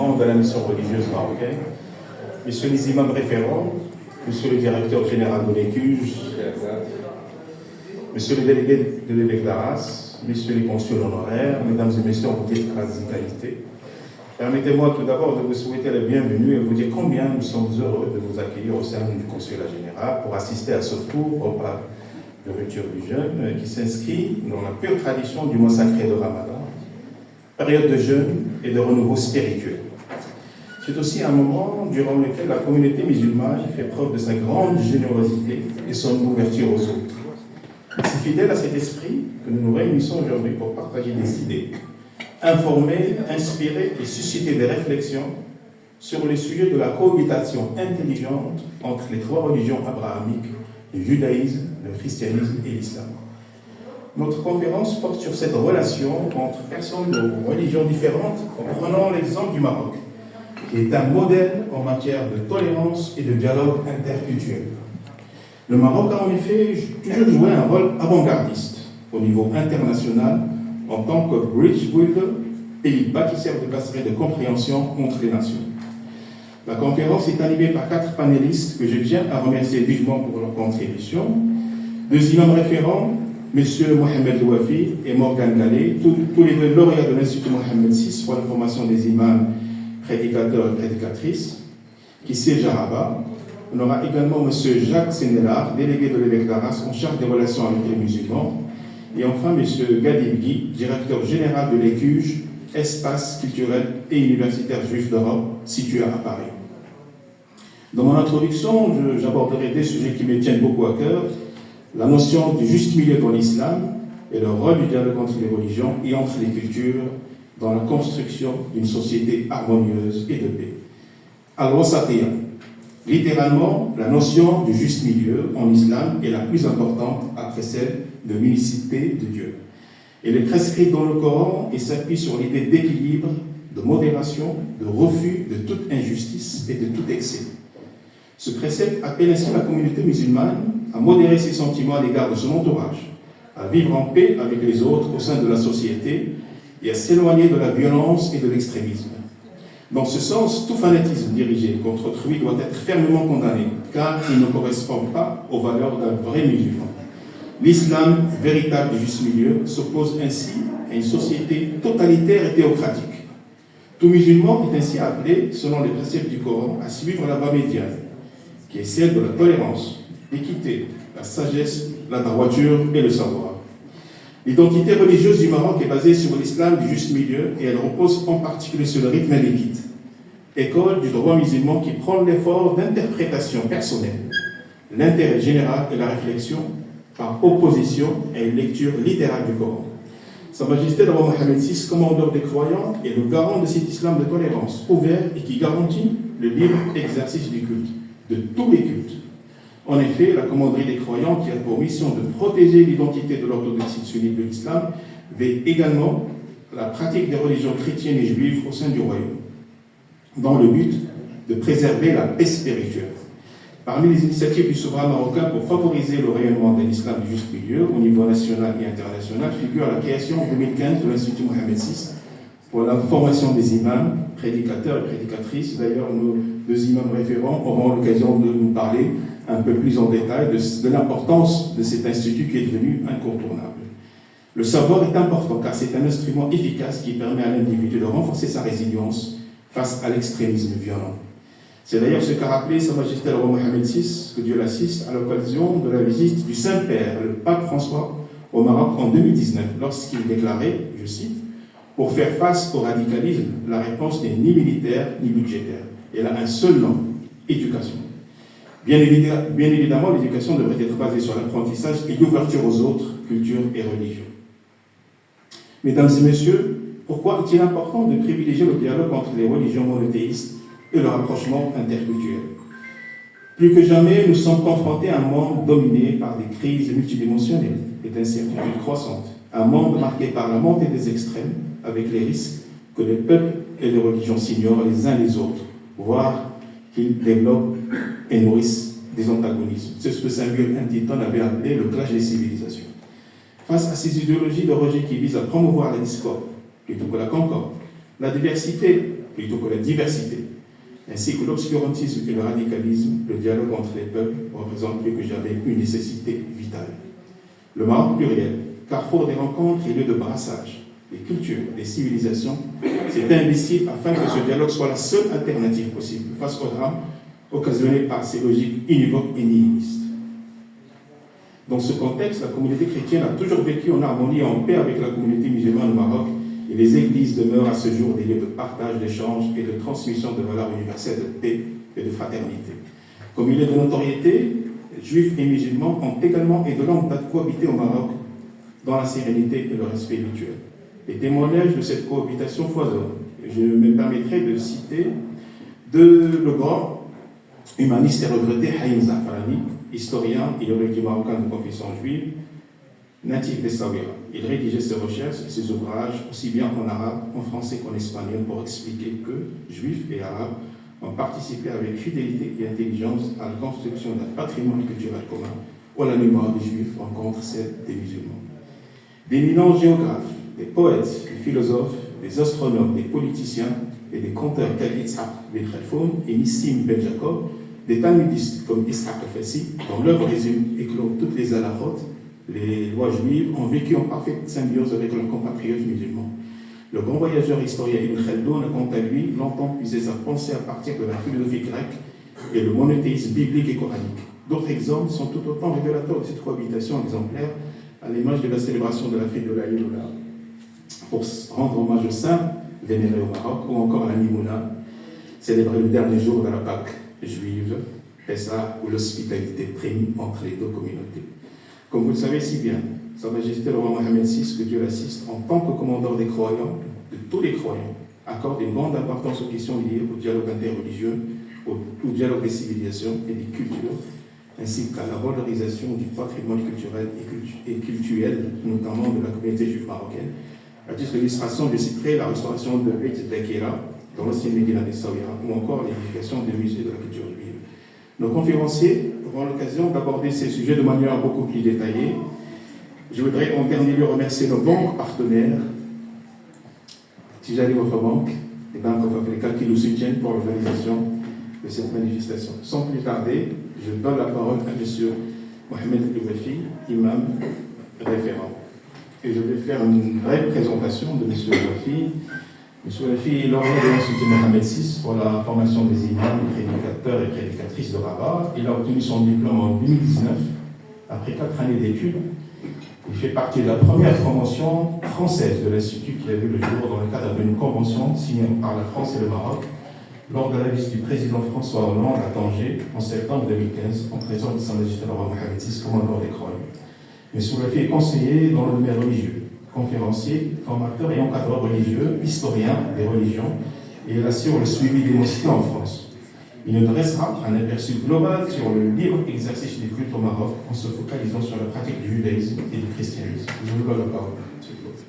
membres de la mission religieuse marocaine, messieurs les imams référents, monsieur le directeur général de l'ECUJ, monsieur le délégué de l'évêque d'Arras, messieurs les consuls honoraires, mesdames et messieurs en vos titres et qualités, permettez-moi tout d'abord de vous souhaiter la bienvenue et vous dire combien nous sommes heureux de vous accueillir au sein du consulat général pour assister à ce tour repas de rupture du jeûne qui s'inscrit dans la pure tradition du mois sacré de Ramadan, période de jeûne et de renouveau spirituel. C'est aussi un moment durant lequel la communauté musulmane fait preuve de sa grande générosité et son ouverture aux autres. C'est fidèle à cet esprit que nous nous réunissons aujourd'hui pour partager des idées, informer, inspirer et susciter des réflexions sur le sujet de la cohabitation intelligente entre les trois religions abrahamiques, le judaïsme, le christianisme et l'islam. Notre conférence porte sur cette relation entre personnes de religions différentes en prenant l'exemple du Maroc, qui est un modèle en matière de tolérance et de dialogue interculturel. Le Maroc a en effet toujours joué un rôle avant-gardiste au niveau international en tant que bridge builder, pays bâtisseur de passerelles de compréhension entre les nations. La conférence est animée par 4 panélistes que je tiens à remercier vivement pour leur contribution. 2 imams référents, M. Mohamed Louafi et Morgan Gallet, tous les 2 lauréats de l'Institut Mohamed VI pour la formation des imams prédicateurs et prédicatrices, qui siègent à Rabat. On aura également M. Jacques Sénélard, délégué de l'évêque d'Arras en charge des relations avec les musulmans. Et enfin M. Gadib Guy, directeur général de l'ECUJ, espace culturel et universitaire juif d'Europe, situé à Paris. Dans mon introduction, j'aborderai des sujets qui me tiennent beaucoup à cœur, la notion du juste milieu dans l'islam et le rôle du dialogue entre les religions et entre les cultures dans la construction d'une société harmonieuse et de paix. Al-Wasatiyya, littéralement, la notion du juste milieu en islam est la plus importante après celle de l'unicité de Dieu. Elle est prescrite dans le Coran et s'appuie sur l'idée d'équilibre, de modération, de refus de toute injustice et de tout excès. Ce précepte appelle ainsi la communauté musulmane à modérer ses sentiments à l'égard de son entourage, à vivre en paix avec les autres au sein de la société et à s'éloigner de la violence et de l'extrémisme. Dans ce sens, tout fanatisme dirigé contre autrui doit être fermement condamné, car il ne correspond pas aux valeurs d'un vrai musulman. L'islam, véritable juste milieu, s'oppose ainsi à une société totalitaire et théocratique. Tout musulman est ainsi appelé, selon les préceptes du Coran, à suivre la voie médiane, qui est celle de la tolérance, l'équité, la sagesse, la droiture et le savoir. L'identité religieuse du Maroc est basée sur l'islam du juste milieu et elle repose en particulier sur le rythme malikite, école du droit musulman qui prend l'effort d'interprétation personnelle, l'intérêt général et la réflexion par opposition à une lecture littérale du Coran. Sa Majesté le roi Mohamed VI, commandeur des croyants, est le garant de cet islam de tolérance, ouvert et qui garantit le libre exercice du culte, de tous les cultes. En effet, la commanderie des croyants, qui a pour mission de protéger l'identité de l'orthodoxie sunnite de l'islam, veille également la pratique des religions chrétiennes et juives au sein du royaume, dans le but de préserver la paix spirituelle. Parmi les initiatives du souverain marocain pour favoriser le rayonnement de l'islam du juste milieu au niveau national et international figure la création en 2015 de l'Institut Mohamed VI pour la formation des imams, prédicateurs et prédicatrices. D'ailleurs, nos 2 imams référents auront l'occasion de nous parler un peu plus en détail de l'importance de cet institut qui est devenu incontournable. Le savoir est important car c'est un instrument efficace qui permet à l'individu de renforcer sa résilience face à l'extrémisme violent. C'est d'ailleurs ce qu'a rappelé Sa Majesté le roi Mohamed VI, que Dieu l'assiste, à l'occasion de la visite du Saint-Père, le pape François, au Maroc en 2019, lorsqu'il déclarait, je cite, « Pour faire face au radicalisme, la réponse n'est ni militaire ni budgétaire. Elle a un seul nom, éducation. » Bien évidemment, l'éducation devrait être basée sur l'apprentissage et l'ouverture aux autres cultures et religions. Mesdames et messieurs, pourquoi est-il important de privilégier le dialogue entre les religions monothéistes et le rapprochement interculturel? Plus que jamais, nous sommes confrontés à un monde dominé par des crises multidimensionnelles et d'incertitudes croissantes, un monde marqué par la montée des extrêmes, avec les risques que les peuples et les religions s'ignorent les uns les autres, voire qu'ils développent et nourrissent des antagonismes. C'est ce que Samuel Huntington avait appelé le clash des civilisations. Face à ces idéologies de rejet qui visent à promouvoir la discorde plutôt que la concorde, la diversité plutôt que la diversité, ainsi que l'obscurantisme et le radicalisme, le dialogue entre les peuples représente plus que jamais une nécessité vitale. Le Maroc pluriel, carrefour des rencontres et lieu de brassage, des cultures, des civilisations, s'est investi afin que ce dialogue soit la seule alternative possible face au drame occasionné par ces logiques univoques et nihilistes. Dans ce contexte, la communauté chrétienne a toujours vécu en harmonie et en paix avec la communauté musulmane au Maroc, et les églises demeurent à ce jour des lieux de partage, d'échange et de transmission de valeurs universelles de paix et de fraternité. Comme il est de notoriété, juifs et musulmans ont également et de longue date cohabité au Maroc dans la sérénité et le respect mutuel. Les témoignages de cette cohabitation foisonnent. Je me permettrai de citer le grand humaniste et regretté Haïm Za'farani, historien et érudit marocain de confession juive, natif d'Essaouira. Il rédigeait ses recherches et ses ouvrages aussi bien en arabe, en français qu'en espagnol pour expliquer que juifs et arabes ont participé avec fidélité et intelligence à la construction d'un patrimoine culturel commun où la mémoire des juifs rencontre celle des musulmans. D'éminents géographes, des poètes, des philosophes, des astronomes, des politiciens et des conteurs tels Yitzhak Ben Khalfoun et Nissim Ben Jacob, des talmudistes comme Ishaq al-Fassi, dont l'œuvre résume et clôt toutes les alarotes, les lois juives, ont vécu en parfaite symbiose avec leurs compatriotes musulmans. Le grand voyageur historien Ibn Khaldoun a quant à lui longtemps puisé sa pensée à partir de la philosophie grecque et le monothéisme biblique et coranique. D'autres exemples sont tout autant révélateurs de cette cohabitation exemplaire à l'image de la célébration de la fête de l'Aïd pour rendre hommage aux saints vénérés au Maroc, ou encore à la Mimouna, célébrer le dernier jour de la Pâque juive, Pessah, où l'hospitalité prime entre les deux communautés. Comme vous le savez si bien, Sa Majesté le roi Mohamed VI, que Dieu l'assiste, en tant que commandeur des croyants, de tous les croyants, accorde une grande importance aux questions liées au dialogue interreligieux, au dialogue des civilisations et des cultures, ainsi qu'à la valorisation du patrimoine culturel et cultuel, notamment de la communauté juive marocaine. À titre d'illustration, je citerai la restauration de Beit Dakira, dans l'ancienne Médina d'Essaouira, ou encore l'édification des musées de la culture juive. Nos conférenciers auront l'occasion d'aborder ces sujets de manière beaucoup plus détaillée. Je voudrais en dernier lieu remercier nos banques partenaires, Tijari votre banque, les Bank of Africa, qui nous soutiennent pour l'organisation de cette manifestation. Sans plus tarder, je donne la parole à M. Mohamed Louafi, imam référent. Et je vais faire une brève présentation de M. Louafi. M. Louafi est lauréat de l'Institut Mohamed VI pour la formation des imams, prédicateurs et prédicatrices de Rabat. Il a obtenu son diplôme en 2019, après 4 années d'études. Il fait partie de la première promotion française de l'Institut qui a vu le jour dans le cadre d'une convention signée par la France et le Maroc lors de la visite du président François Hollande à Tanger en septembre 2015, en présence de Sa Majesté le roi Mohamed VI, commandeur des croyants. M. Louafi est conseiller dans le domaine religieux, conférencier, formateur et encadreur religieux, historien des religions, et il assure le suivi des mosquées en France. Il nous dressera un aperçu global sur le libre exercice du culte au Maroc en se focalisant sur la pratique du judaïsme et du christianisme. Je vous donne la parole, s'il vous plaît.